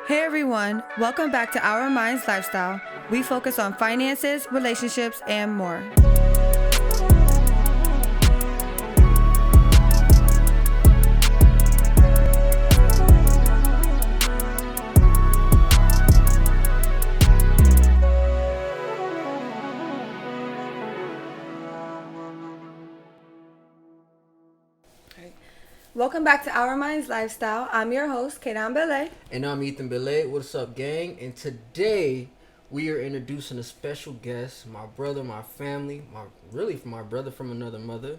Hey everyone, welcome back to Our Minds Lifestyle. We focus on finances, relationships, and more. Welcome back to Our Minds Lifestyle. I'm your host, Kadan Belay. And I'm Ethan Belay. What's up, gang? And today we are introducing a special guest, my brother, my family, my brother from another mother,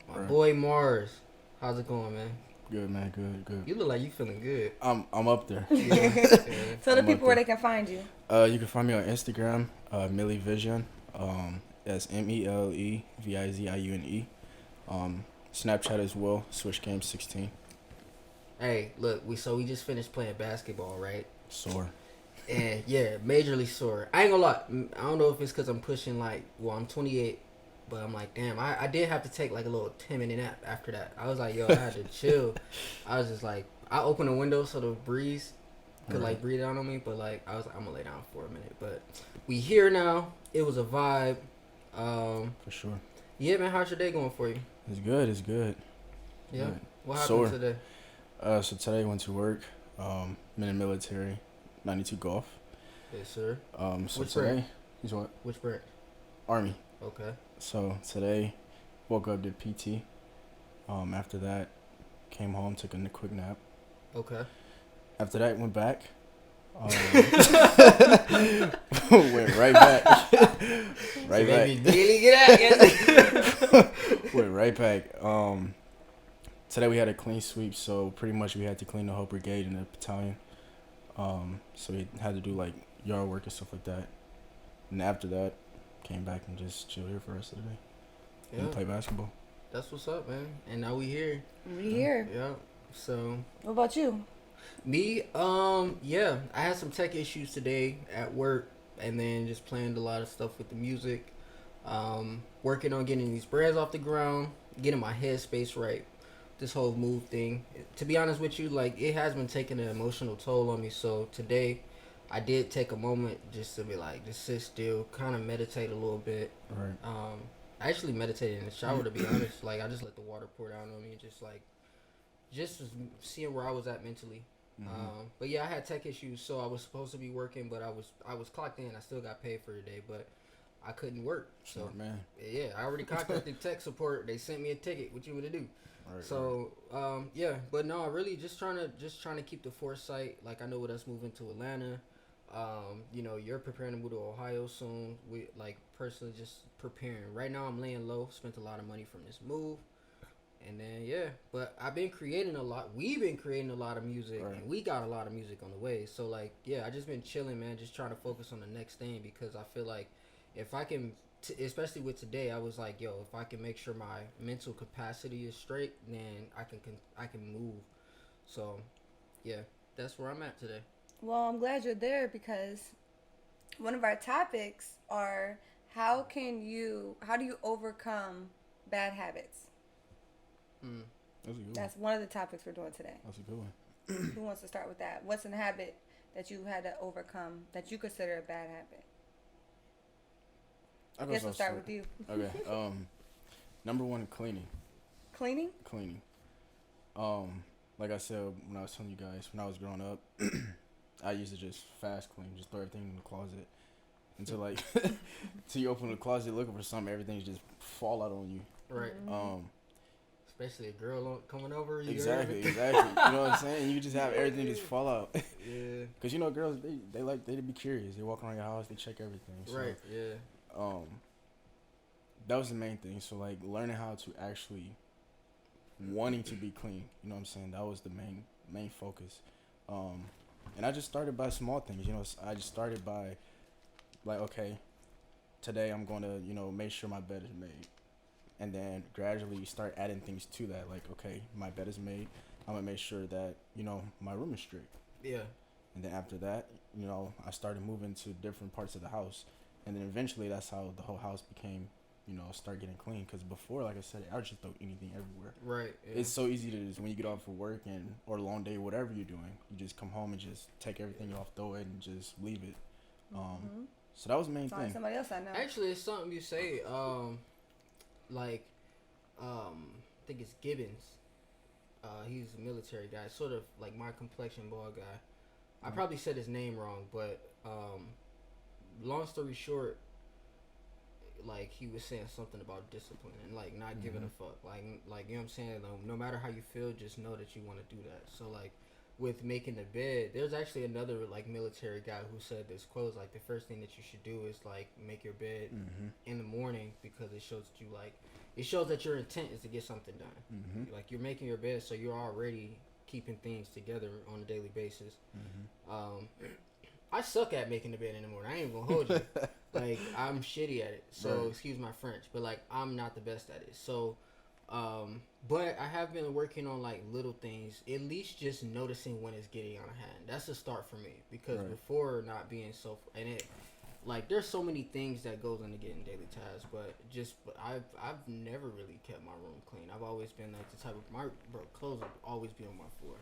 my boy Mars. How's it going, man? Good, man. Good. You look like you feeling good. I'm up there. Yeah. Tell the people where they can find you. You can find me on Instagram, Millie Vision. That's MELEVIZIUNE. Snapchat as well. Switch Game 16. Hey, look, we just finished playing basketball, right? Sore. And yeah, majorly sore. I ain't gonna lie. I don't know if it's because I'm pushing I'm 28, but I'm like, damn, I did have to take like a little 10-minute nap after that. I was like, yo, I had to chill. I was just like, I opened the window so the breeze could like breathe down on me, but like I was like, I'm gonna lay down for a minute. But we here now. It was a vibe. For sure. Yeah, man, how's your day going for you? It's good. Yeah. Good. What happened Sore. today? So today I went to work. I'm in the military. 92 Golf. Yes, sir. So Which today, branch? he's what? Which branch? Army. Okay. So today, woke up, did PT. After that, came home, took a quick nap. Okay. After that, went back. Went right back. Right back. Really get at Went right back. Today we had a clean sweep, so pretty much we had to clean the whole brigade and the battalion. So we had to do like yard work and stuff like that. And after that, came back and just chilled here for the rest of the day. Yeah. And play basketball. That's what's up, man. And now we here. We here. Yeah. So What about you? me, yeah, I had some tech issues today at work, and then just planned a lot of stuff with the music. Working on getting these brands off the ground, getting my headspace right. This whole move thing. To be honest with you, like it has been taking an emotional toll on me. So today, I did take a moment just to be like, just sit still, kind of meditate a little bit. Right. I actually meditated in the shower, to be honest. Like I just let the water pour down on me, and just seeing where I was at mentally. But yeah, I had tech issues, so I was supposed to be working, but I was clocked in. I still got paid for the day, but I couldn't work. So Smart man. yeah, I already contacted tech support. They sent me a ticket. What you want to do? Right, So yeah, but no, really just trying to keep the foresight. Like I know with us moving to Atlanta, you're preparing to move to Ohio soon. We like personally just preparing. Right now I'm laying low. Spent a lot of money from this move. And then yeah, but I've been creating a lot. We've been creating a lot of music, Right. and we got a lot of music on the way. So like, yeah, I just been chilling, man. Just trying to focus on the next thing because I feel like if I can, especially with today, I was like, yo, if I can make sure my mental capacity is straight, then I can move. So yeah, that's where I'm at today. Well, I'm glad you're there because one of our topics are how do you overcome bad habits? That's a good That's one of the topics we're doing today. That's a good one. Who wants to start with that? What's a habit that you had to overcome that you consider a bad habit? I guess we'll start with you. Okay. Number one, cleaning. Cleaning? Cleaning. Like I said when I was telling you guys, when I was growing up, I used to just fast clean, just throw everything in the closet until like, till you open the closet looking for something, everything just fall out on you. Right. Especially a girl coming over. Exactly. You know what I'm saying? You just have everything just fall out. Yeah. Cause girls they be curious. They walk around your house, they check everything. So, Right. Yeah. That was the main thing. So like learning how to actually wanting to be clean. You know what I'm saying? That was the main focus. And I just started by small things. I just started by like, okay, today I'm going to make sure my bed is made. And then gradually start adding things to that. Like, okay, my bed is made. I'm going to make sure that, my room is straight. Yeah. And then after that, I started moving to different parts of the house. And then eventually that's how the whole house became, start getting clean. Because before, like I said, I would just throw anything everywhere. Right. Yeah. It's so easy to just, when you get off of work or a long day, whatever you're doing, you just come home and just take everything off, throw it, and just leave it. Mm-hmm. So that was the main Sorry, thing. somebody else I know. Actually, it's something you say. Like, I think it's Gibbons. He's a military guy, sort of like my complexion bald guy. I probably said his name wrong, but long story short, like he was saying something about discipline and like not giving a fuck. Like you know what I'm saying? No matter how you feel, just know that you want to do that. So like with making the bed, there's actually another like military guy who said this quote, like the first thing that you should do is like make your bed in the morning, because it shows that you like, it shows that your intent is to get something done. Like you're making your bed, so you're already keeping things together on a daily basis. I suck at making the bed in the morning. I ain't gonna hold you. Like I'm shitty at it. So excuse my French, but like I'm not the best at it. So but I have been working on like little things, at least just noticing when it's getting out of hand. That's a start for me, because before not being so, and it like there's so many things that goes into getting daily tasks, but I've never really kept my room clean. I've always been like the type of, my clothes will always be on my floor.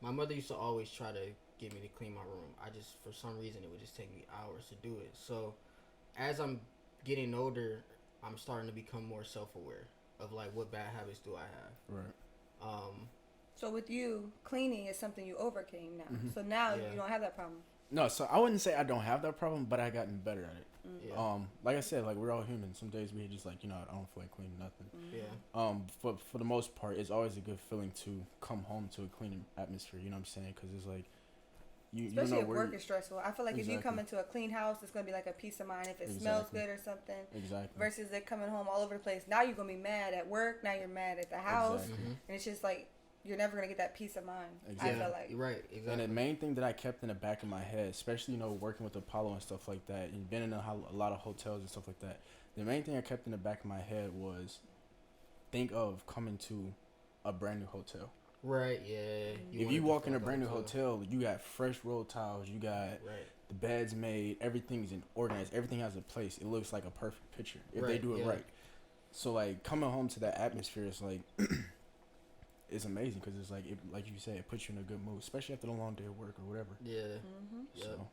My mother used to always try to get me to clean my room. I just, for some reason, it would just take me hours to do it. So as I'm getting older, I'm starting to become more self-aware of like what bad habits do I have. So with you, cleaning is something you overcame now. So now you don't have that problem. No, so I wouldn't say I don't have that problem, but I gotten better at it. Like I said, like we're all human. Some days we just like, I don't feel like cleaning nothing. For the most part, it's always a good feeling to come home to a clean atmosphere. You know what I'm saying? Because it's like especially if work is stressful. I feel like if you come into a clean house, it's gonna be like a peace of mind if it smells good or something. Versus it coming home all over the place. Now you're gonna be mad at work. Now you're mad at the house, and it's just like you're never gonna get that peace of mind. I feel like Exactly. And the main thing that I kept in the back of my head, especially working with Apollo and stuff like that, and been in a lot of hotels and stuff like that, the main thing I kept in the back of my head was think of coming to a brand new hotel. Right, yeah. If you walk in a brand new hotel, you got fresh roll tiles, you got the beds made, everything's organized, everything has a place. It looks like a perfect picture if they do it right. So like coming home to that atmosphere is like it's amazing, because it's like like you said, it puts you in a good mood, especially after a long day of work or whatever. So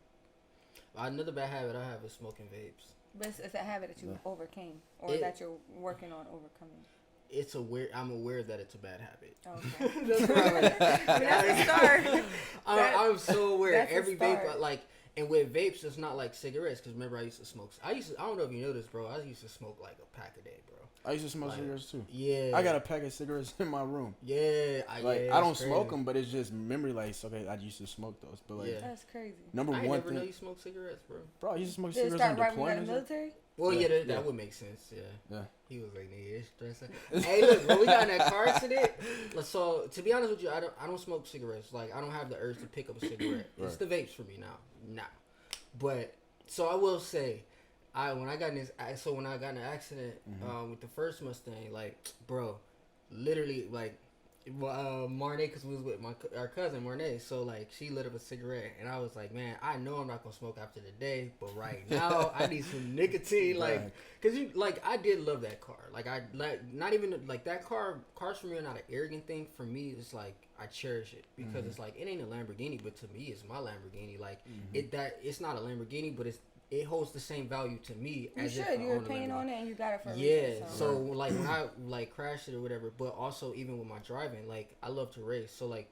another bad habit I have is smoking vapes. But it's a habit that you overcame, or that you're working on overcoming. I'm aware that it's a bad habit. Okay. That's a start. I'm so aware. Every vape, like, and with vapes, it's not like cigarettes. Because remember, I used to smoke. I don't know if you know this, bro. I used to smoke like a pack a day, bro. I used to smoke cigarettes too. Yeah. I got a pack of cigarettes in my room. Yeah. I don't smoke them, but it's just memory. Like, okay, I used to smoke those, but like, that's crazy. Number I one never thing. know you smoke cigarettes, bro. Bro, I used to smoke Did cigarettes it on start right when you got in deployment. the military? Well, that would make sense. Yeah. He was like, nigga, it's stressing. Hey, look, when we got in that car accident, so to be honest with you, I don't smoke cigarettes. Like, I don't have the urge to pick up a cigarette. It's the vapes for me now. But so I will say, when I got in an accident with the first Mustang, like, bro, literally, like, Marnay, because we was with our cousin Marnay, so like she lit up a cigarette, and I was like, man, I know I'm not gonna smoke after the day, but right now I need some nicotine, like, cause I did love that car, like I not even like that cars for me are not an arrogant thing. For me, it's like I cherish it because it's like it ain't a Lamborghini, but to me it's my Lamborghini. Like it's not a Lamborghini, but it holds the same value to me as if you were paying on it and you got it for a reason. Yeah, so like when I like crashed it or whatever, but also even with my driving, like I love to race, so like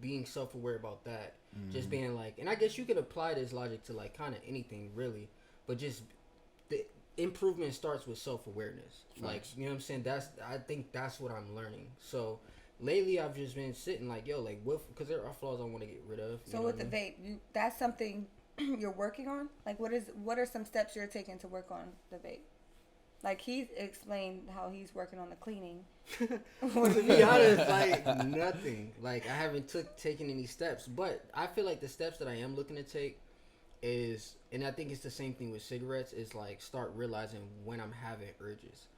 being self-aware about that, just being like, and I guess you could apply this logic to like kind of anything really, but just the improvement starts with self-awareness. Like, you know what I'm saying? I think that's what I'm learning. So lately I've just been sitting like, yo, like what, because there are flaws I want to get rid of. So with the vape, that's something you're working on? Like what are some steps you're taking to work on the vape? Like he explained how he's working on the cleaning. To be honest, like nothing. Like I haven't taken any steps, but I feel like the steps that I am looking to take is, and I think it's the same thing with cigarettes, is like start realizing when I'm having urges,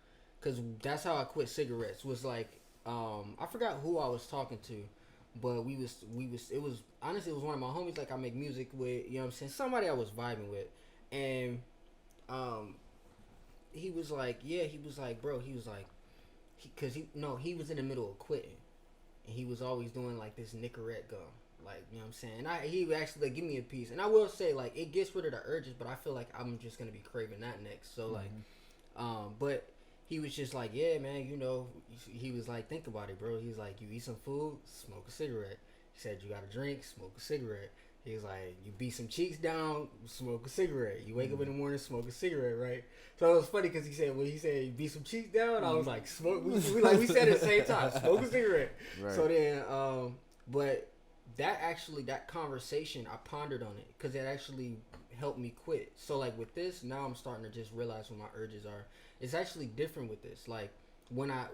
because that's how I quit cigarettes. Was like I forgot who I was talking to. But it was honestly, it was one of my homies, like I make music with, you know what I'm saying, somebody I was vibing with, and he was like, bro, he was like, he was in the middle of quitting, and he was always doing like this Nicorette gum, like, you know what I'm saying. And he would actually like give me a piece, and I will say like it gets rid of the urges, but I feel like I'm just gonna be craving that next. So like, but he was just like, yeah, man, you know, he was like, think about it, bro. He's like, you eat some food, smoke a cigarette. He said, you got a drink, smoke a cigarette. He was like, you beat some cheeks down, smoke a cigarette. You wake up in the morning, smoke a cigarette, right? So it was funny because he said, when he said you beat some cheeks down, I was like, smoke. We said it at the same time, smoke a cigarette. Right. So then, but that conversation, I pondered on it because it actually helped me quit. So like with this, now I'm starting to just realize what my urges are. It's actually different with this. Like when I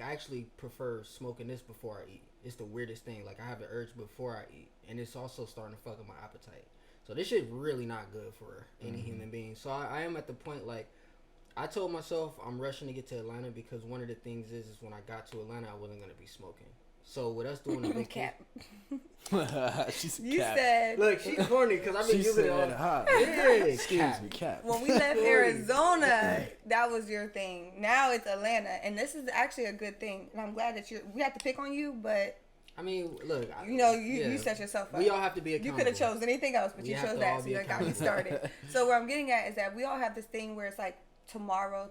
actually prefer smoking this before I eat. It's the weirdest thing. Like I have the urge before I eat, and it's also starting to fuck up my appetite. So this shit really not good for any human being. So I am at the point like I told myself I'm rushing to get to Atlanta because one of the things is when I got to Atlanta I wasn't gonna be smoking. So with us doing the cap. She's you cap. said look, she's corny because I've been using it all. Yeah, excuse me, cap. When we left Arizona, that was your thing. Now it's Atlanta, and this is actually a good thing. And I'm glad that we had to pick on you, but I mean, look, you set yourself up. We all have to be accountable. You could have chose anything else, but you chose that, so that got you started. So what I'm getting at is that we all have this thing where it's like, tomorrow,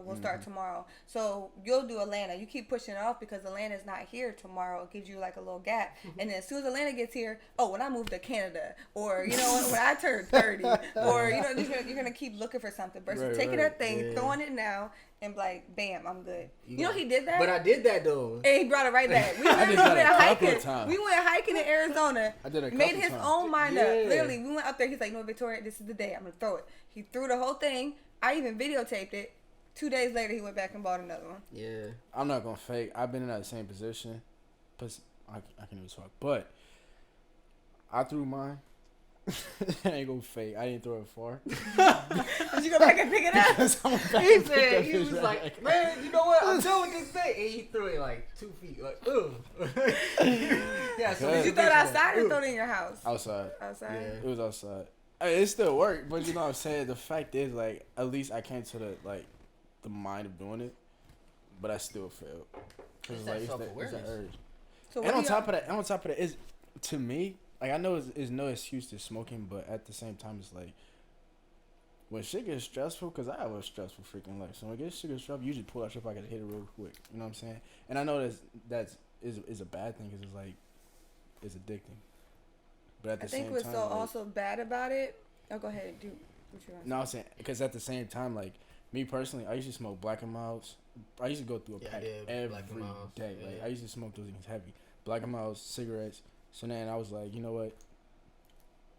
we'll start tomorrow. So you'll do Atlanta. You keep pushing it off because Atlanta's not here tomorrow. It gives you like a little gap. And then as soon as Atlanta gets here, when I move to Canada, or, you know, when I turn 30, or, you know, you're going to keep looking for something versus taking that thing, throwing it now, and like, bam, I'm good. You know, he did that. But I did that though. And he brought it right back. We went hiking. We went hiking in Arizona. I did a couple made his times. own mind up. Literally, we went up there. He's like, no, Victoria, this is the day. I'm going to throw it. He threw the whole thing. I even videotaped it. 2 days later, he went back and bought another one. Yeah. I'm not going to fake. I've been in that same position. But I can't even talk. But I threw mine. I ain't going to fake. I didn't throw it far. Did you go back and pick it up? He said, he was like, man, you know what? I'm done with this thing. And he threw it like 2 feet. Like, ugh. Yeah, so did you throw it outside or throw it in your house? Outside. Outside? Yeah. It was outside. I mean, it still worked, but you know what I'm saying? The fact is, like, at least I came to the mind of doing it, but I still failed. It's that self-awareness. It's that urge. So and on top of that, is to me, like, I know it's no excuse to smoking, but at the same time, it's like, when shit gets stressful, because I have a stressful freaking life, so when shit gets stressful, you just pull that shit, I gotta hit it real quick, you know what I'm saying? And I know that's a bad thing, because it's like, it's addicting. But at the same time, what's so also bad about it. Oh, go ahead. Do what you want. No, I'm saying because at the same time, like me personally, I used to smoke Black and Milds. I used to go through a pack every day. Yeah. Like I used to smoke those things heavy. Black and Milds, cigarettes. So then I was like, you know what?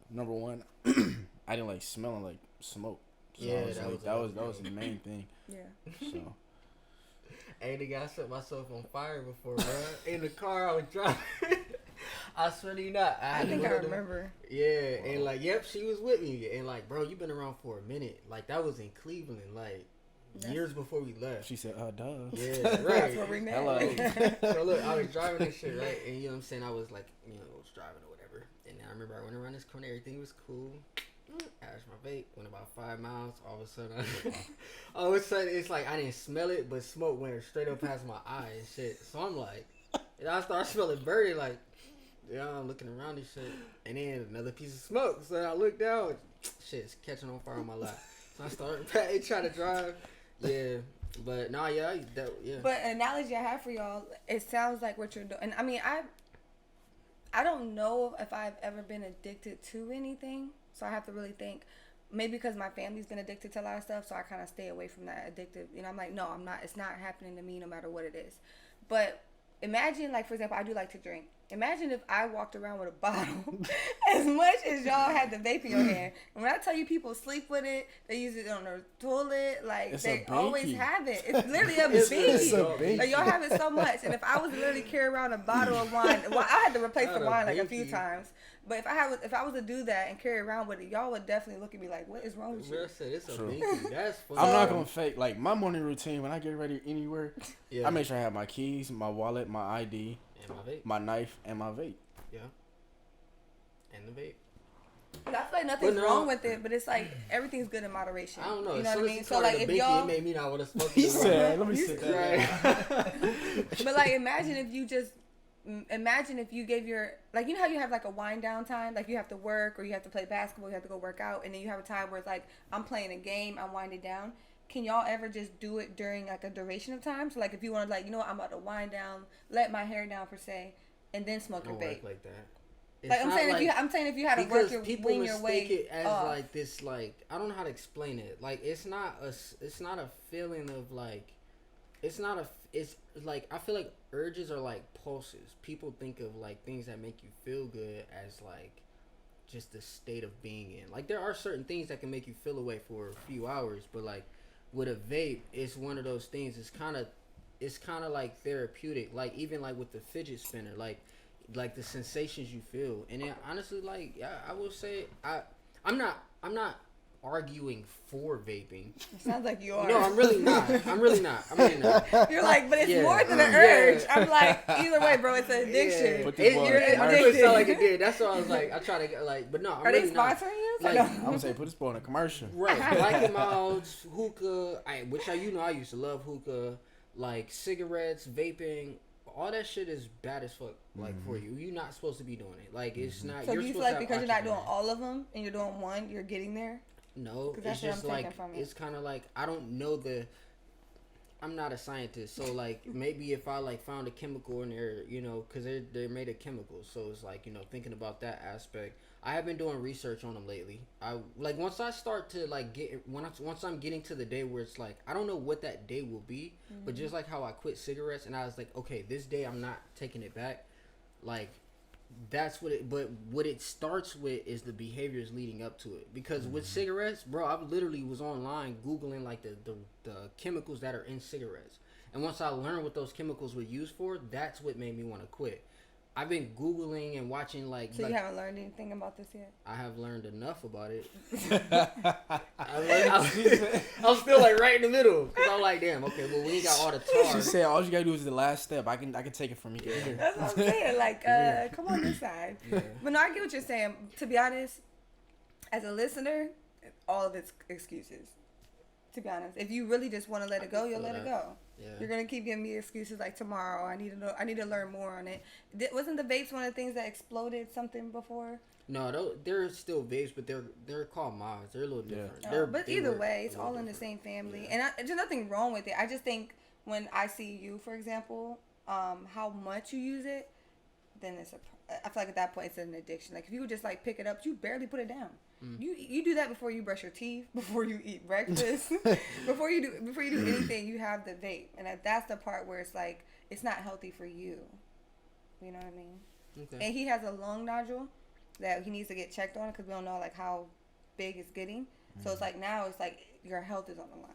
Number one, I didn't like smelling like smoke. So that was the main thing. Yeah. So. Hey, nigga, I set myself on fire before, bro. In the car I was driving. I swear to you not. I think I remember. Yeah, and like, yep, she was with me. And like, bro, you been around for a minute. Like, that was in Cleveland, like, years before we left. She said, duh. Yeah, right. That's what we met. Hello. So look, I was driving this shit, right? And you know what I'm saying? I was like, you know, I was driving or whatever. And then I remember I went around this corner, everything was cool. Ashed my vape, went about 5 miles. All of a sudden, it's like I didn't smell it, but smoke went straight up past my eye and shit. So I'm like, and I started smelling birdie, like, yeah, I'm looking around and shit. And then another piece of smoke. So I look down, shit's catching on fire on my lap. So I started trying to drive. Yeah, but nah, yeah. But an analogy I have for y'all, it sounds like what you're doing. And I mean, I don't know if I've ever been addicted to anything. So I have to really think, maybe because my family's been addicted to a lot of stuff, so I kind of stay away from that addictive. You know, I'm like, no, I'm not. It's not happening to me no matter what it is. But imagine, like, for example, I do like to drink. Imagine if I walked around with a bottle as much as y'all had the vape in your hand. And when I tell you people sleep with it, they use it on their toilet, like, they always have it. It's literally a binky. Like, y'all have it so much. And if I was to literally carry around a bottle of wine, well, I had to replace the wine like a few times. But if I was to do that and carry around with it, y'all would definitely look at me like, what is wrong with you? It's a binky. That's funny. I'm not going to fake. Like, my morning routine, when I get ready anywhere, I make sure I have my keys, my wallet, my ID, and my vape, my knife, and my vape. Yeah. And the vape. I feel like nothing's wrong with it, but it's like everything's good in moderation. I don't know. You know what I mean? So like if y'all, it made me not want to smoke. He said, "Let me sit there." But like, imagine if you gave your, like, you know how you have like a wind down time, like you have to work or you have to play basketball, you have to go work out, and then you have a time where it's like I'm playing a game, I'm winding down. Can y'all ever just do it during like a duration of time? So like if you want to, like, you know what, I'm about to wind down, let my hair down per se, and then smoke your vape. Like that. Like I'm saying, if you had to work your wing your way it as like this, like I don't know how to explain it. Like it's not a feeling of like, it's like I feel like urges are like pulses. People think of like things that make you feel good as like just the state of being in. Like there are certain things that can make you feel away for a few hours, but like with a vape, it's one of those things. It's kind of like therapeutic. Like even like with the fidget spinner, like the sensations you feel, and then honestly, like I will say, I'm not arguing for vaping. It sounds like you are. No, I'm really not. You're like, but it's more than an urge. I'm like, either way, bro, it's an addiction. You're addicted. It sound like it did. That's why I was like, I try to get like, but no, I'm really not. Are they sponsoring you? Like, I'm gonna say, put this boy in a commercial. Right, Black and Milds, hookah, which I used to love hookah, like cigarettes, vaping. All that shit is bad as fuck, like, for you. You're not supposed to be doing it. Like, it's not. So do you feel like because you're not doing all of them and you're doing one, you're getting there? No, it's just like, it's kind of like, I don't know I'm not a scientist, so like maybe if I like found a chemical in there, you know, because they're made of chemicals, so it's like, you know, thinking about that aspect. I have been doing research on them lately. I like once I start to like once I'm getting to the day where it's like I don't know what that day will be, but just like how I quit cigarettes and I was like, okay, this day I'm not taking it back. Like that's what it. But what it starts with is the behaviors leading up to it. Because with cigarettes, bro, I literally was online googling like the chemicals that are in cigarettes, and once I learned what those chemicals were used for, that's what made me want to quit. I've been googling and watching like. So you haven't learned anything about this yet? I have learned enough about it. I'm still like right in the middle because I'm like, damn, okay, well we ain't got all the tar. She said all you gotta do is the last step. I can take it from you. Yeah. That's what I'm saying. Like, come on this side. Yeah. But no, I get what you're saying. To be honest, as a listener, all of it's excuses. To be honest, if you really just want to let it go, you'll let it go. Yeah. You're gonna keep giving me excuses like tomorrow. I need to learn more on it. Wasn't the vapes one of the things that exploded something before? No, they're still vapes, but they're called mods. They're a little different. Yeah. But either way, it's all in the same family, and there's nothing wrong with it. I just think when I see you, for example, how much you use it, then I feel like at that point it's an addiction. Like if you would just like pick it up, you barely put it down. You do that before you brush your teeth, before you eat breakfast, before you do anything. You have the vape, and that's the part where it's like it's not healthy for you. You know what I mean? Okay. And he has a lung nodule that he needs to get checked on because we don't know like how big it's getting. So it's like now it's like your health is on the line.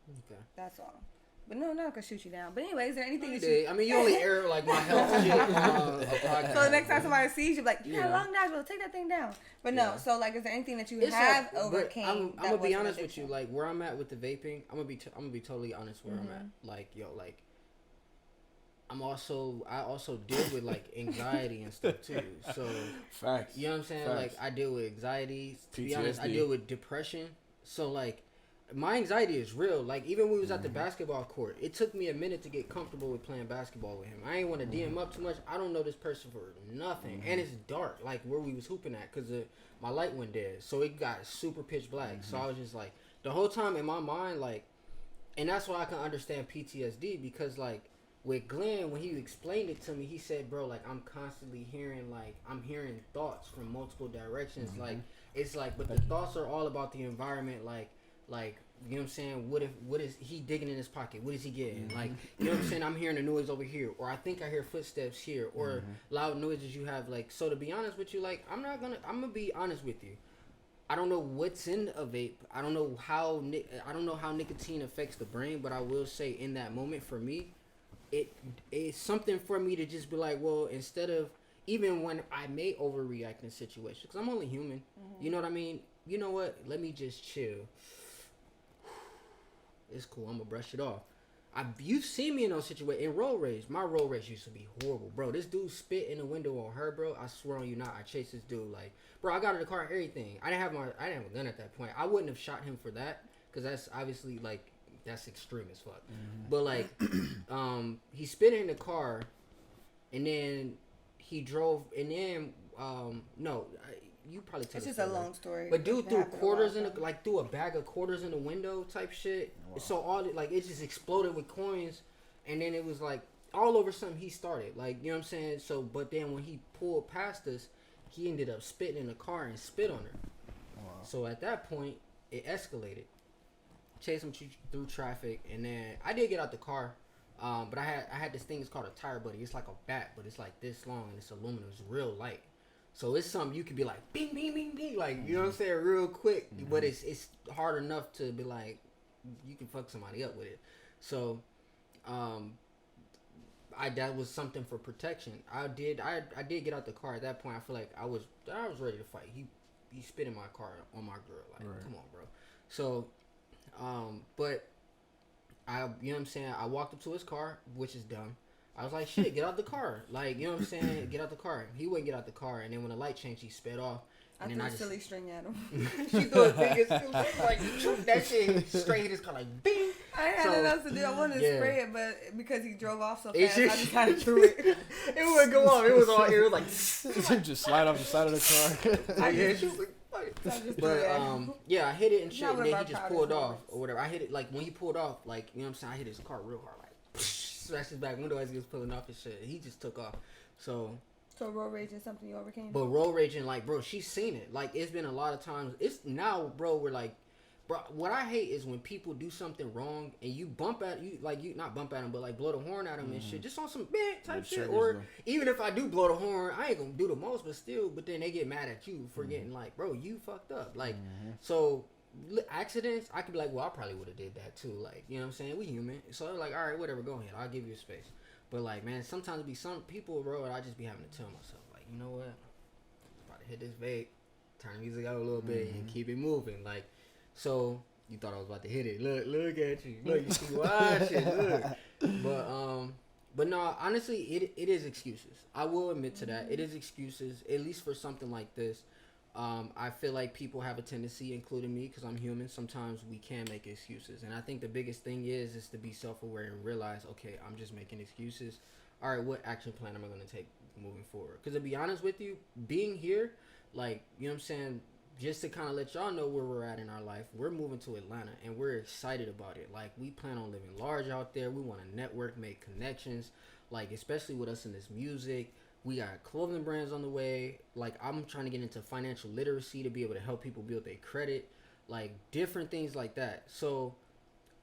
Okay. That's all. But no, I could shoot you down. But anyway, is there anything you did? I mean, you only air like my health shit on a podcast. So the next time somebody sees you, like, you got a long nodule, take that thing down. But no, so like, is there anything that you have overcame? I'm gonna be honest with you. Like where I'm at with the vaping, I'm gonna be totally honest where I'm at. Like like, I also deal with like anxiety and stuff too. So facts. You know what I'm saying? Facts. Like I deal with anxiety. To PTSD. Be honest, I deal with depression. So like. My anxiety is real. Like, even when we was at the basketball court, it took me a minute to get comfortable with playing basketball with him. I ain't want to DM up too much. I don't know this person for nothing. And it's dark, like, where we was hooping at, because my light went dead. So it got super pitch black. So I was just, like, the whole time in my mind, like, and that's why I can understand PTSD, because, like, with Glenn, when he explained it to me, he said, bro, like, I'm constantly hearing, like, I'm hearing thoughts from multiple directions. Like, it's like, but the thoughts are all about the environment, like, you know what I'm saying? What is he digging in his pocket? What is he getting? Like, you know what I'm saying? I'm hearing a noise over here, or I think I hear footsteps here, or loud noises you have. Like, so to be honest with you, like, I'm gonna be honest with you. I don't know what's in a vape. I don't know how nicotine affects the brain, but I will say in that moment for me, it's something for me to just be like, well, instead of, even when I may overreact in situations, because I'm only human. You know what I mean? You know what? Let me just chill. It's cool. I'm gonna brush it off. You've seen me in those situations. In road rage, my road rage used to be horrible, bro. This dude spit in the window on her, bro. I swear on you not. I chased this dude, like, bro. I got in the car and everything. I didn't have a gun at that point. I wouldn't have shot him for that, because that's obviously like that's extreme as fuck. But like, he spit in the car, and then he drove, and then you probably tell. It's just a long story. But dude threw quarters threw a bag of quarters in the window type shit. Wow. So it just exploded with coins, and then it was like all over something he started. Like, you know what I'm saying? So, but then when he pulled past us, he ended up spitting in the car and spit on her. Wow. So at that point, it escalated. Chased him through traffic, and then I did get out the car. But I had this thing. It's called a tire buddy. It's like a bat, but it's like this long and it's aluminum. It's real light. So it's something you could be like, bing, bing, bing, bing, like, you know what I'm saying, real quick. But it's hard enough to be like, you can fuck somebody up with it. So, that was something for protection. I did get out the car at that point. I feel like I was ready to fight. He spit in my car on my girl. Like, right. Come on, bro. So, but you know what I'm saying? I walked up to his car, which is dumb. I was like, shit, get out the car. Like, you know what I'm saying? Get out the car. He wouldn't get out the car. And then when the light changed, he sped off. And I threw a silly string at him. She threw a biggest, like, that shit straight hit his car, like, bing. I had nothing else to do. I wanted to spray it, but because he drove off so fast, I just kind of threw it. It wouldn't go off. It was all, it was like, just slide off the side of the car. She was like, but I hit it and shit, and then he just pulled off or whatever. I hit it, like, when he pulled off, like, you know what I'm saying, I hit his car real hard, like, smashed his back window as he was pulling off his shit. He just took off. So road rage is something you overcame? But road raging, like, bro, she's seen it. Like, it's been a lot of times. It's now, bro, we're like, bro, what I hate is when people do something wrong and you bump at you, like, you not bump at them, but like blow the horn at them and shit, just on some big type shit. Or even if I do blow the horn, I ain't gonna do the most, but still, but then they get mad at you for getting like, bro, you fucked up. Like, so accidents, I could be like, well, I probably would have did that too. Like, you know what I'm saying? We human. So they're like, all right, whatever, go ahead. I'll give you a space. But like, man, sometimes it be some people, bro, and I just be having to tell myself, like, you know what? I'm about to hit this vape, turn the music out a little bit, and keep it moving. Like, so you thought I was about to hit it. Look at you. Look, you see watching. Look. But no, honestly, it is excuses. I will admit to that. It is excuses, at least for something like this. I feel like people have a tendency, including me, because I'm human. Sometimes we can make excuses. And I think the biggest thing is to be self-aware and realize, okay, I'm just making excuses. All right, what action plan am I going to take moving forward? Because to be honest with you, being here, like, you know what I'm saying, just to kind of let y'all know where we're at in our life, we're moving to Atlanta, and we're excited about it. Like, we plan on living large out there. We want to network, make connections, like, especially with us in this music. We got clothing brands on the way. Like, I'm trying to get into financial literacy to be able to help people build their credit. Like, different things like that. So,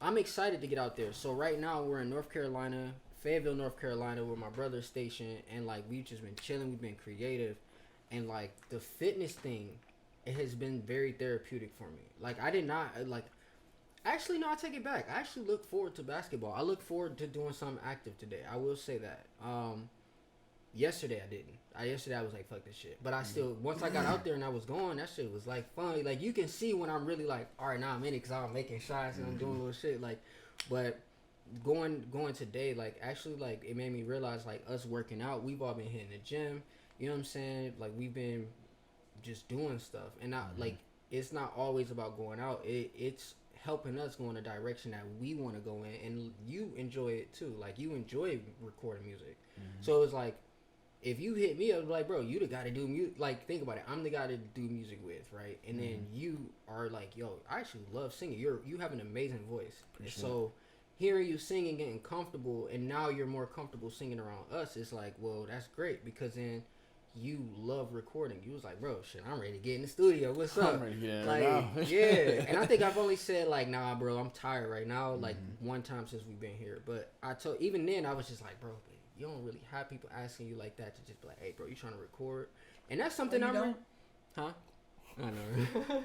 I'm excited to get out there. So, right now, we're in North Carolina, Fayetteville, North Carolina, where my brother's stationed. And, like, we've just been chilling. We've been creative. And, like, the fitness thing, it has been very therapeutic for me. Like, I did not, like, actually, no, I take it back. I actually look forward to basketball. I look forward to doing something active today. I will say that. Yesterday I didn't. Yesterday I was like, fuck this shit. But I still, once I got out there and I was going, that shit was like fun. Like, you can see when I'm really like, all right, now I'm in it because I'm making shots and I'm doing little shit. Like, but going today, like, actually, like, it made me realize, like, us working out, we've all been hitting the gym. You know what I'm saying? Like, we've been just doing stuff. And not, like, it's not always about going out. It's helping us go in a direction that we want to go in. And you enjoy it too. Like, you enjoy recording music. So it's like, if you hit me up, like, bro, you the guy to do music. Like, think about it. I'm the guy to do music with, right? And then you are like, yo, I actually love singing. You have an amazing voice. So hearing you sing and getting comfortable, and now you're more comfortable singing around us, it's like, well, that's great, because then you love recording. You was like, bro, shit, I'm ready to get in the studio. What's up? I'm ready to get in like, yeah. And I think I've only said, like, nah, bro, I'm tired right now. Like, one time since we've been here. But even then, I was just like, bro, you don't really have people asking you like that to just be like, hey, bro, you trying to record? And that's something huh? I know.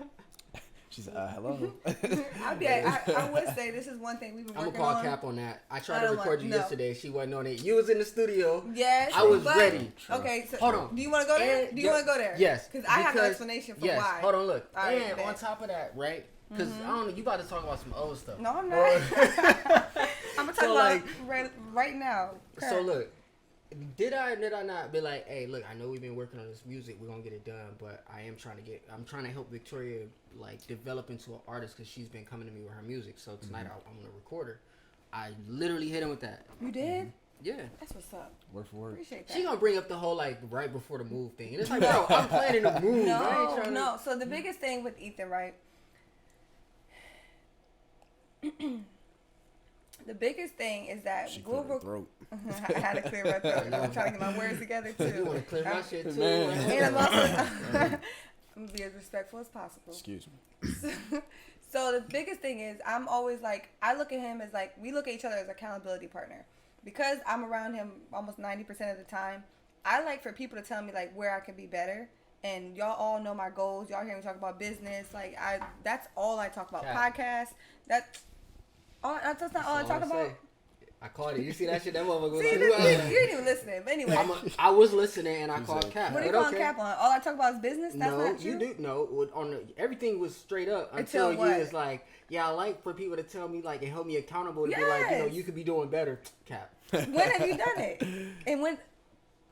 She said, hello. I would say this is one thing we've been working on. I'm going to call Cap on that. I tried to record you yesterday. She wasn't on it. You was in the studio. Yes. I was ready. Okay. So hold on. Do you want to go there? Do you want to go there? Yes. Because I have an explanation for why. Hold on, look. Right, and on top of that, right, Because I don't know, you about to talk about some old stuff. No, I'm not. I'm gonna talk about right now. Current. So look, did I not be like, hey, look, I know we've been working on this music, we're gonna get it done, but I'm trying to help Victoria like develop into an artist because she's been coming to me with her music. So tonight I'm gonna record her. I literally hit him with that. You did? Yeah. That's what's up. Word for word. Appreciate that. She gonna bring up the whole like right before the move thing, and it's like, bro, I'm planning to move. No. So the biggest thing with Ethan, right? The biggest thing is that throat. I had to clear my throat. I'm trying to get my words together too. You want to clear my shit too? And I'm also I'm gonna be as respectful as possible. Excuse me. So the biggest thing is I'm always like, I look at him as like, we look at each other as accountability partner. Because I'm around him almost 90% of the time, I like for people to tell me like where I can be better. And y'all all know my goals. Y'all hear me talk about business. Like that's all I talk about. Podcasts. That's not all I talk about. I called it. You see that shit? That motherfucker was you ain't even listening. But anyway. I was listening and I called Cap. What are you calling Cap on? All I talk about is business? That's not true? You do. No, everything was straight up until you was like, yeah, I like for people to tell me like and hold me accountable to be like, you could be doing better, Cap. When have you done it? And when...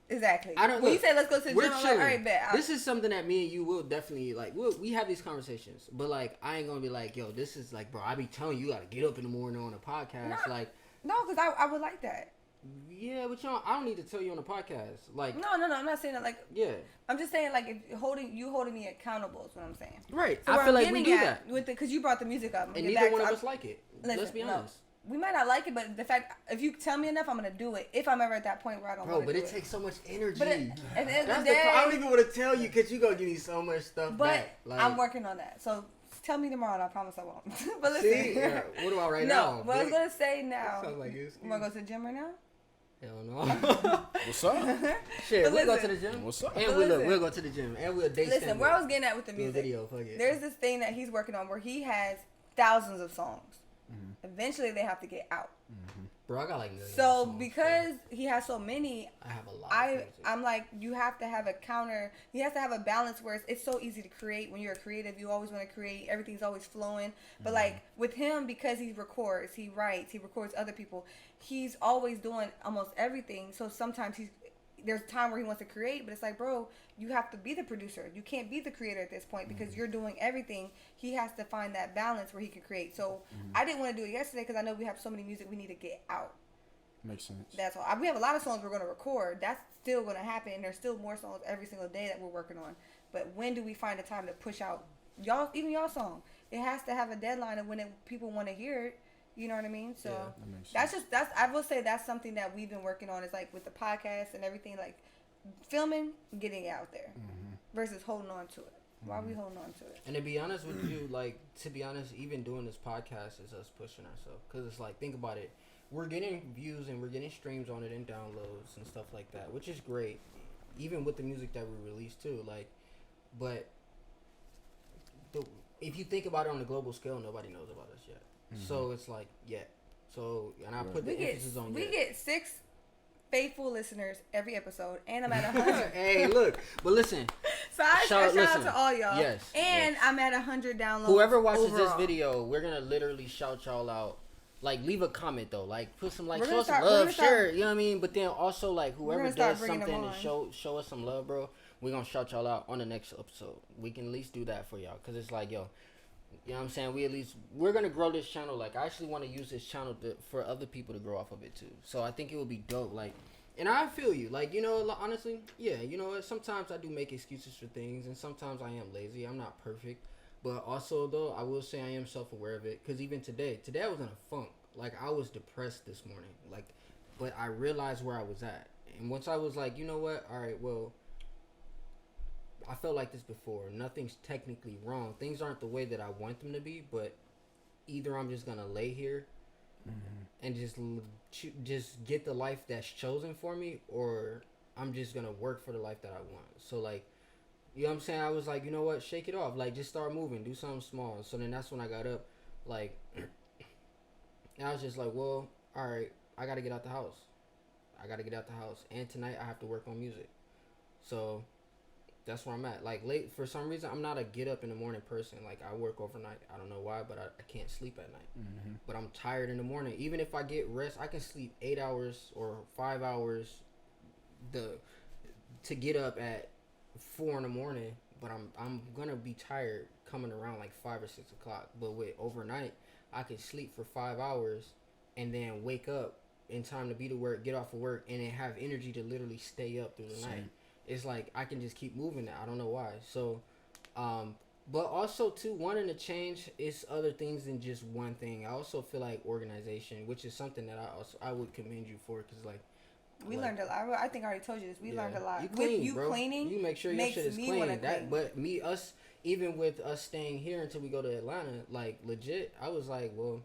Exactly. When you say let's go to the gym, I'm like, all right, bet. This is something that me and you will definitely like. We have these conversations, but like I ain't gonna be like, yo, this is like, bro. I be telling you, gotta get up in the morning on a podcast, No, because I would like that. Yeah, but I don't need to tell you on a podcast. Like, no, I'm not saying that. Like, yeah, I'm just saying like if holding me accountable is what I'm saying. Right. So I feel like we do that with because you brought the music up, and neither one of us like it. Let's be honest. We might not like it, but the fact, if you tell me enough, I'm gonna do it. If I'm ever at that point where I don't want to do it. But it takes so much energy. But at the end of the day, I don't even want to tell you because you gonna give me so much stuff back. But I'm working on that. So tell me tomorrow, and I promise I won't. But listen. What about right now? No, what I was gonna say now. Sounds like you wanna go to the gym right now? Hell no. What's up? Shit, we'll go to the gym. What's up? And we'll go to the gym. And we'll date. Listen, where I was getting at with the music. Video, fuck it. There's this thing that he's working on where he has thousands of songs. Eventually, they have to get out. Bro, I got like millions. So because he has so many, I have a lot. I'm like, you have to have a counter. He has to have a balance where it's so easy to create. When you're a creative, you always want to create. Everything's always flowing. But like with him, because he records, he writes, he records other people. He's always doing almost everything. So sometimes there's time where he wants to create, but it's like, bro, you have to be the producer. You can't be the creator at this point because you're doing everything. He has to find that balance where he can create. So I didn't want to do it yesterday because I know we have so many music we need to get out. Makes sense. That's all. We have a lot of songs we're going to record. That's still going to happen. And there's still more songs every single day that we're working on. But when do we find the time to push out even y'all song? It has to have a deadline of when people want to hear it. You know what I mean? So I will say that's something that we've been working on is like with the podcast and everything, like filming, getting it out there versus holding on to it. Why are we holding on to it? And to be honest with you, even doing this podcast is us pushing ourselves. Because it's like, think about it. We're getting views and we're getting streams on it and downloads and stuff like that, which is great. Even with the music that we release too. Like, but if you think about it on a global scale, nobody knows about us yet. So it's like, So, and I put the emphasis on we get 6 faithful listeners every episode, and I'm at 100. Hey, look, but listen. So I shout out to all y'all. Yes. And I'm at 100 downloads. Whoever watches this video, we're gonna literally shout y'all out. Like, leave a comment though. Like, put some show us some love, share. You know what I mean? But then also like whoever does something and show us some love, bro. We're gonna shout y'all out on the next episode. We can at least do that for y'all, cause it's like, yo. You know what I'm saying? We're going to grow this channel. Like, I actually want to use this channel for other people to grow off of it, too. So, I think it would be dope. Like, and I feel you. Like, you know, honestly, yeah, you know, sometimes I do make excuses for things, and sometimes I am lazy. I'm not perfect. But also, though, I will say I am self-aware of it. Because even today I was in a funk. Like, I was depressed this morning. Like, but I realized where I was at. And once I was like, you know what? All right, well, I felt like this before. Nothing's technically wrong. Things aren't the way that I want them to be, but either I'm just gonna lay here and just get the life that's chosen for me, or I'm just gonna work for the life that I want. So like, you know what I'm saying? I was like, you know what? Shake it off. Like, just start moving. Do something small. So then that's when I got up. Like, and I was just like, well, all right, I gotta get out the house. And tonight I have to work on music. So That's where I'm at. Like late for some reason, I'm not a get up in the morning person. Like I work overnight. I don't know why, but I can't sleep at night. Mm-hmm. But I'm tired in the morning. Even if I get rest, I can sleep 8 hours or 5 hours. To get up at 4 in the morning, but I'm gonna be tired coming around like 5 or 6 o'clock. But with overnight, I can sleep for 5 hours and then wake up in time to be to work, get off of work, and then have energy to literally stay up through the night. It's like I can just keep moving that. I don't know why. So, but also too, wanting to change is other things than just one thing. I also feel like organization, which is something that I would commend you for, because like. We learned a lot. I think I already told you this. We learned a lot. You clean, with you bro. cleaning, you make sure your shit is clean. But even with us staying here until we go to Atlanta, like legit, I was like, well,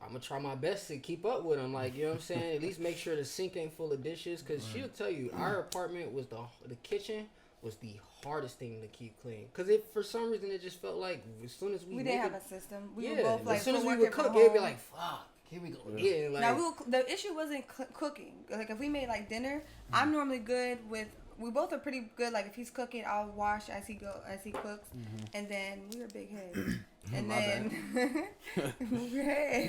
I'm gonna try my best to keep up with them. Like, you know what I'm saying? At least make sure the sink ain't full of dishes, because she'll tell you our apartment was the kitchen was the hardest thing to keep clean, because for some reason it just felt like as soon as we didn't have a system. We were both like, as soon as we would cook, it'd be like, fuck. Here we go. Yeah, like, now the issue wasn't cooking. Like if we made like dinner, I'm normally good with. We both are pretty good. Like if he's cooking, I'll wash as he cooks, and then we were big heads. And then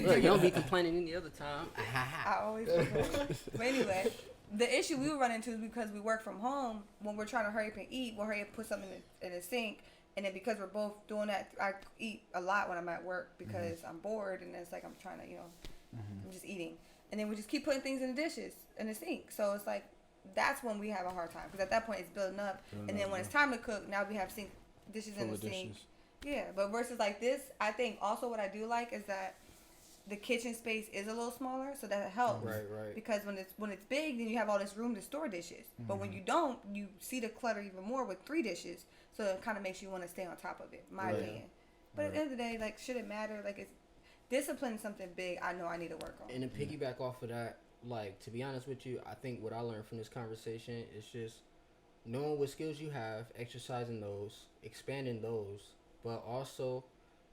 look, you don't be complaining any other time. I always complain. But anyway, the issue we would run into is because we work from home. When we're trying to hurry up and eat, we'll hurry up and put something in the sink. And then because we're both doing that, I eat a lot when I'm at work because I'm bored, and it's like I'm trying to, I'm just eating. And then we just keep putting things in the dishes, in the sink. So it's like, that's when we have a hard time, because at that point it's building up. And then when it's time to cook, now we have dishes in the sink. Yeah, but versus like this, I think also what I do like is that the kitchen space is a little smaller, so that helps. Right. Because when it's big, then you have all this room to store dishes. But when you don't, you see the clutter even more with 3 dishes. So it kind of makes you want to stay on top of it, my opinion. But at the end of the day, like, should it matter? Like, it's discipline is something big I know I need to work on. And to piggyback off of that, like, to be honest with you, I think what I learned from this conversation is just knowing what skills you have, exercising those, expanding those, but also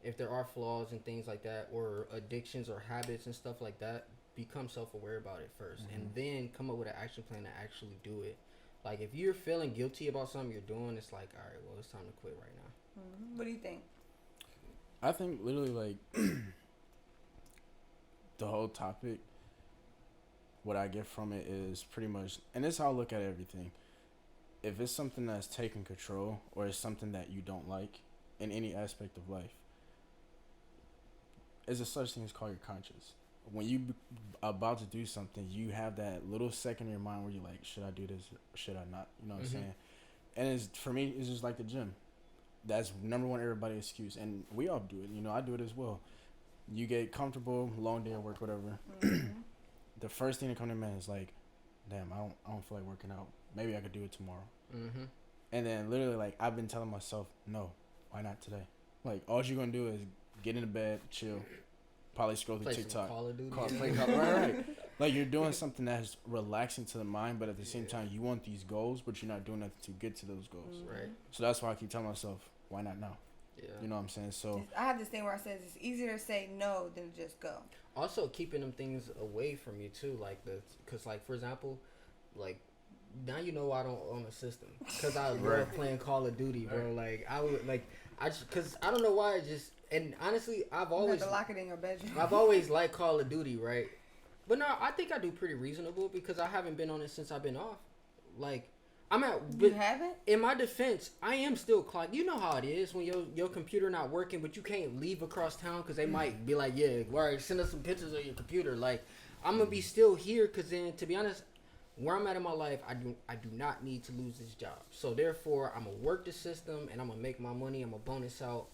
if there are flaws and things like that, or addictions or habits and stuff like that, become self-aware about it first, and then come up with an action plan to actually do it. Like, if you're feeling guilty about something you're doing, it's like, all right, well, it's time to quit right now. What do you think? I think literally, like, the whole topic, what I get from it is pretty much, and this is how I look at everything. If it's something that's taking control, or it's something that you don't like in any aspect of life, there's a such thing as call your conscience. When you about to do something, you have that little second in your mind where you're like, should I do this? Should I not? You know what I'm saying? And for me, it's just like the gym. That's number one everybody's excuse. And we all do it. I do it as well. You get comfortable, long day at work, whatever. The first thing that comes to mind is like, damn, I don't feel like working out. Maybe I could do it tomorrow. And then literally, like, I've been telling myself, no, why not today? Like, all you're going to do is get into bed, chill, probably scroll through TikTok. Call of Duty. Right. Like, you're doing something that's relaxing to the mind, but at the same time, you want these goals, but you're not doing nothing to get to those goals. Right. So that's why I keep telling myself, why not now? Yeah. You know what I'm saying? So I have this thing where I says it's easier to say no than to just go. Also, keeping them things away from you too, like because like for example, like now you know I don't own a system, because I love playing Call of Duty, bro. Like I would because I don't know why and honestly I've always you have to lock it in your bedroom. I've always liked Call of Duty, right? But no, I think I do pretty reasonable, because I haven't been on it since I've been off. Like, I'm at. You haven't? In my defense, I am still clocked. You know how it is when your computer not working, but you can't leave across town because they might be like, yeah, all right, send us some pictures of your computer. Like, I'm gonna be still here, because then, to be honest, where I'm at in my life, I do not need to lose this job. So therefore, I'm gonna work the system, and I'm gonna make my money. I'm gonna bonus out,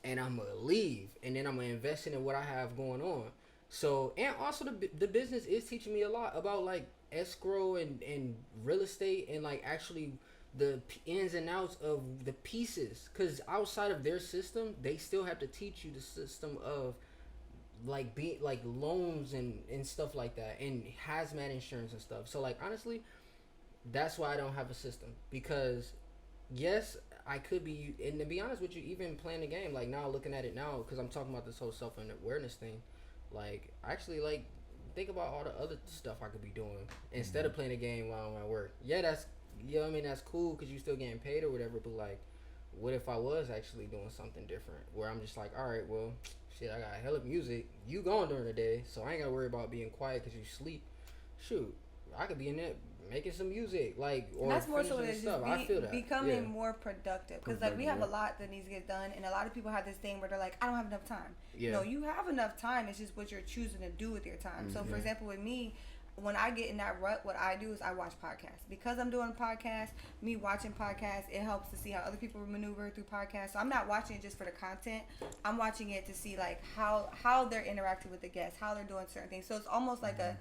and I'm gonna leave, and then I'm gonna invest in what I have going on. So, and also the business is teaching me a lot about like escrow and real estate, and like actually the ins and outs of the pieces, because outside of their system they still have to teach you the system of like being like loans and stuff like that, and hazmat insurance and stuff. So like honestly, that's why I don't have a system, because yes, I could be, and to be honest with you, even playing the game, like now looking at it now, because I'm talking about this whole self-awareness thing, like actually like think about all the other stuff I could be doing instead of playing a game while I'm at work. Yeah, yeah, I mean, that's cool because you still getting paid or whatever. But like, what if I was actually doing something different where I'm just like, all right, well, shit, I got a hell of music. You going during the day, so I ain't gotta worry about being quiet because you sleep. Shoot, I could be in there making some music, like, or that's more so finishing stuff. I feel that becoming more productive because like we have a lot that needs to get done, and a lot of people have this thing where they're like, I don't have enough time. No, you have enough time. It's just what you're choosing to do with your time. So for example, with me, when I get in that rut, what I do is I watch podcasts. Because I'm doing podcasts, me watching podcasts, it helps to see how other people maneuver through podcasts. So I'm not watching it just for the content. I'm watching it to see like how they're interacting with the guests, how they're doing certain things. So it's almost like a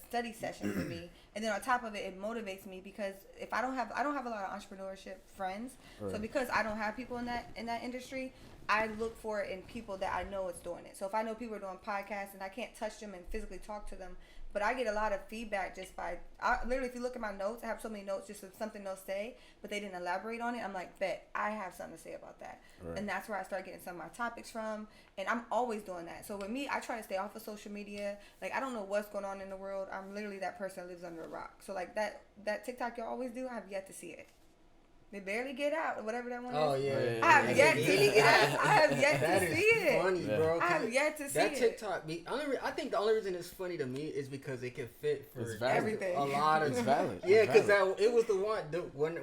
study session for me. And then on top of it, it motivates me because if I don't have a lot of entrepreneurship friends. Right. So because I don't have people in that industry, I look for it in people that I know is doing it. So if I know people are doing podcasts and I can't touch them and physically talk to them, but I get a lot of feedback just by, literally, if you look at my notes, I have so many notes just of something they'll say, but they didn't elaborate on it. I'm like, bet, I have something to say about that. Right. And that's where I start getting some of my topics from. And I'm always doing that. So with me, I try to stay off of social media. Like, I don't know what's going on in the world. I'm literally that person that lives under a rock. So, like, that TikTok y'all always do, I have yet to see it. They barely get out, whatever that one is. Oh, yeah. I have yet to see it. I have yet to see it. Funny, bro. I have yet to see that it. TikTok, I think the only reason it's funny to me is because it can fit for everything. A lot of it's valid. Yeah, because it was the one,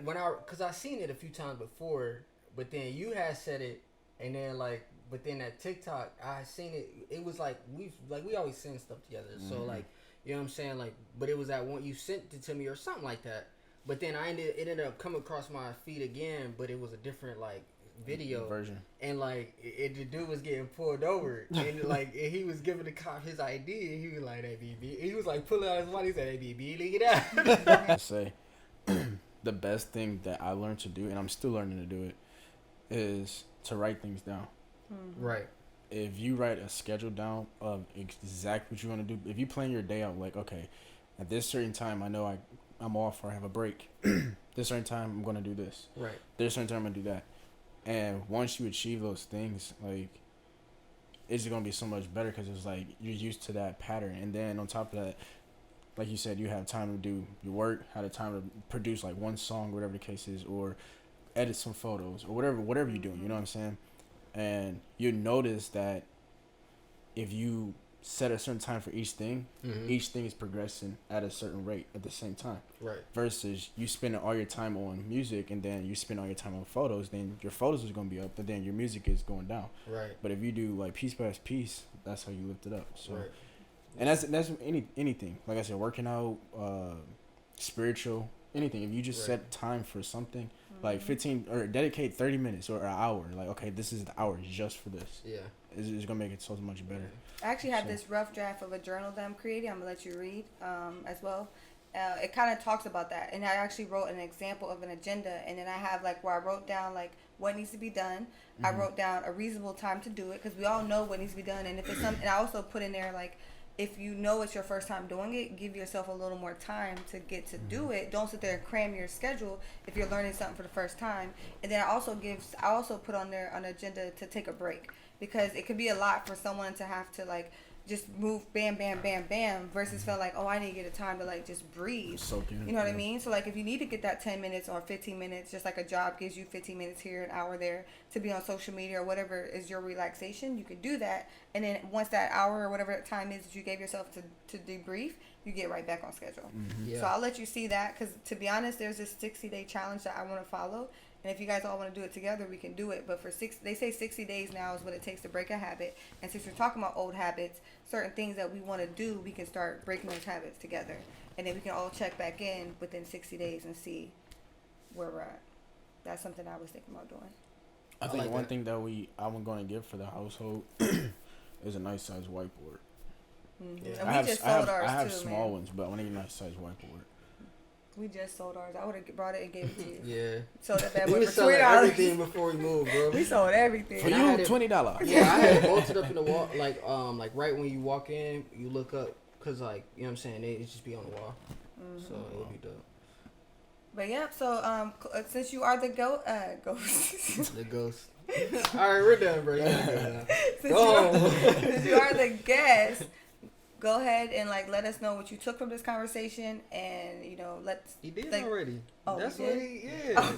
because I seen it a few times before, but then you had said it, and then like, but then that TikTok, I seen it, it was like, we always send stuff together. Mm-hmm. So like, you know what I'm saying? Like, but it was that one, you sent it to me or something like that. But then it ended up coming across my feed again, but it was a different like video version, and like the dude was getting pulled over, and like he was giving the cop his ID, and he was like, "Hey, BB," he was like pulling out his money, he said, "Hey, BB, look at that." I say the best thing that I learned to do, and I'm still learning to do it, is to write things down. Mm-hmm. Right. If you write a schedule down of exactly what you want to do, if you plan your day out, like, okay, at this certain time, I know I'm off or I have a break. This certain time, I'm going to do this. Right. This certain time, I'm going to do that. And once you achieve those things, like, it's going to be so much better because it's like you're used to that pattern. And then on top of that, like you said, you have time to do your work, have the time to produce like one song, whatever the case is, or edit some photos or whatever you're doing, you know what I'm saying? And you notice that if you set a certain time for each thing, mm-hmm. each thing is progressing at a certain rate at the same time. Right. Versus you spending all your time on music and then you spend all your time on photos, then your photos is going to be up, but then your music is going down. Right. But if you do like piece by piece, that's how you lift it up. So, right. And that's anything. Like I said, working out, spiritual, anything. If you just set time for something, mm-hmm. like 15 or dedicate 30 minutes or an hour, like, okay, this is the hour just for this. Yeah. It's going to make it so much better. I actually have this rough draft of a journal that I'm creating. I'm going to let you read as well. It kind of talks about that. And I actually wrote an example of an agenda. And then I have like where I wrote down like what needs to be done. Mm-hmm. I wrote down a reasonable time to do it because we all know what needs to be done. And if it's something, and I also put in there like, if you know it's your first time doing it, give yourself a little more time to get to mm-hmm. do it. Don't sit there and cram your schedule if you're learning something for the first time. And then I also put on there an agenda to take a break. Because it could be a lot for someone to have to like just move bam, bam, bam, bam versus feel like, oh, I need to get a time to like just breathe. You know what I mean? So like if you need to get that 10 minutes or 15 minutes, just like a job gives you 15 minutes here, an hour there to be on social media or whatever is your relaxation, you can do that. And then once that hour or whatever time is that you gave yourself to debrief, you get right back on schedule. Mm-hmm. Yeah. So I'll let you see that because to be honest, there's this 60-day challenge that I want to follow. And if you guys all want to do it together, we can do it. But they say 60 days now is what it takes to break a habit. And since we're talking about old habits, certain things that we want to do, we can start breaking those habits together. And then we can all check back in within 60 days and see where we're at. That's something I was thinking about doing. I think like one thing that I'm going to give for the household is a nice size whiteboard. Mm-hmm. Yeah. And we just sold ours too, I have small ones, but I want to get a nice size whiteboard. We just sold ours. I would have brought it and gave it to you. Yeah. Sold that bad boy for $20. Selling everything before we moved, bro. We sold everything. For you, $20. Yeah, I had it bolted up in the wall, like right when you walk in, you look up, cause like you know what I'm saying, it just be on the wall, mm-hmm. So it would be dope. But yeah, so since you are the ghost, the ghost. All right, we're done, bro. Since you are the guest. go ahead and like let us know what you took from this conversation, and you know, let's. He did like, already. Oh, that's he what did? he. Yeah.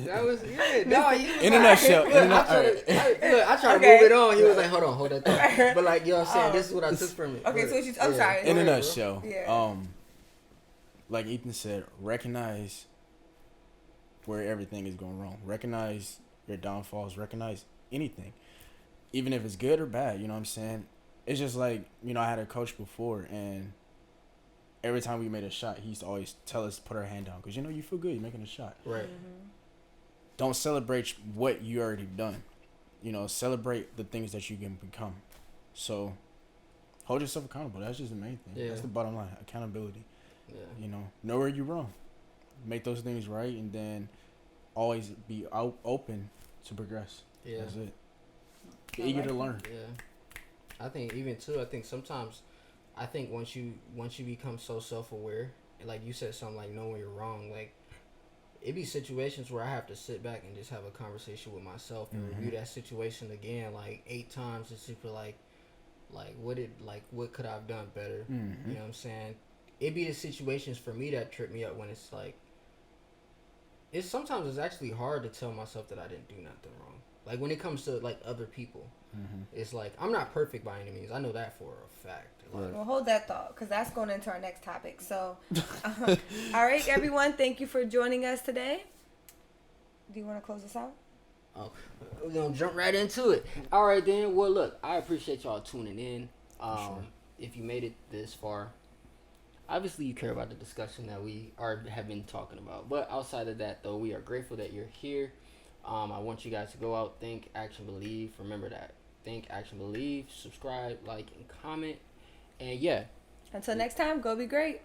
That was No, he was In a nutshell. I try to move it on. He was like, hold that thought. But like, you know what I'm saying, this is what I took from it. Okay, so what you. I'm sorry. In a nutshell, Yeah. like Ethan said, recognize where everything is going wrong. Recognize your downfalls. Recognize anything, even if it's good or bad. You know what I'm saying? It's just like, you know, I had a coach before, and every time we made a shot, he used to always tell us to put our hand down because, you know, you feel good, you're making a shot. Right. Mm-hmm. Don't celebrate what you already done. You know, celebrate the things that you can become. So hold yourself accountable. That's just the main thing. Yeah. That's the bottom line. Accountability. Yeah. You know where you're wrong. Make those things right, and then always be open to progress. Yeah. That's it. Be eager to learn. Yeah. I think sometimes, once you become so self-aware, like you said something like know when you're wrong, like it be situations where I have to sit back and just have a conversation with myself and review that situation again like 8 times just to feel like what could I have done better? You know what I'm saying? It be the situations for me that trip me up when it's like sometimes it's actually hard to tell myself that I didn't do nothing wrong. Like when it comes to like other people, it's like I'm not perfect by any means. I know that for a fact. Like, well, hold that thought because that's going into our next topic. So, all right, everyone, thank you for joining us today. Do you want to close this out? Oh, we're gonna jump right into it. All right, then. Well, look, I appreciate y'all tuning in. Sure. If you made it this far, obviously you care about the discussion that we have been talking about. But outside of that, though, we are grateful that you're here. I want you guys to go out, think, action, believe. Remember that. Think, action, believe. Subscribe, like, and comment. And yeah. Until next time, go be great.